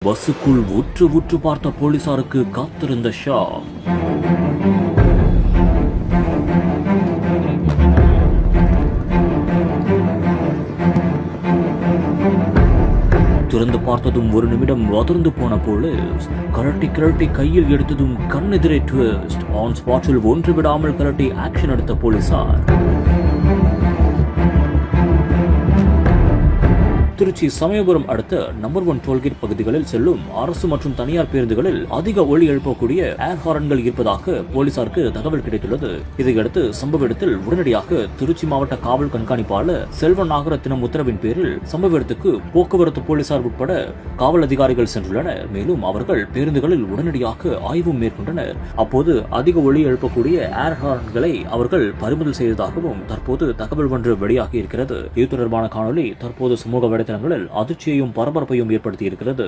பஸ்ஸுக்குள் உற்று உற்று பார்த்த போலீசாருக்கு காத்திருந்த ஷாக். திறந்து பார்த்ததும் ஒரு நிமிடம் அதிர்ந்து போன போலீஸ் கரட்டி கிரட்டி கையில் எடுத்ததும் கண்ணெதிரே ட்விஸ்ட். ஆன் ஸ்பாட்டில் ஒன்று விடாமல் கரட்டி ஆக்ஷன் எடுத்த போலீசார். திருச்சி சமயபுரம் அடுத்த நம்பர் 1 டோல்கேட் பகுதிகளில் செல்லும் அரசு மற்றும் தனியார் பேருந்துகளில் அதிக ஒலி எழுப்பக்கூடிய ஏர் ஹாரன்கள் இருப்பதாக போலீசாருக்கு தகவல் கிடைத்துள்ளது. இதையடுத்து சம்பவ இடத்தில் உடனடியாக திருச்சி மாவட்ட காவல் கண்காணிப்பாளர் செல்வ நாகரத்தினம் உத்தரவின் பேரில் சம்பவ இடத்துக்கு போக்குவரத்து போலீசார் உட்பட காவல் அதிகாரிகள் சென்றுள்ளனர். மேலும் அவர்கள் பேருந்துகளில் உடனடியாக ஆய்வு மேற்கொண்டனர். அப்போது அதிக ஒலி எழுப்பக்கூடிய ஏர் ஹாரன்களை அவர்கள் பறிமுதல் செய்ததாகவும் தற்போது தகவல் ஒன்று வெளியாகி இருக்கிறது. இது தொடர்பான காணொலி தற்போது சமூக வலைதளங்களில் அதிர்ச்சியையும் பரபரப்பையும் ஏற்படுத்தி இருக்கிறது.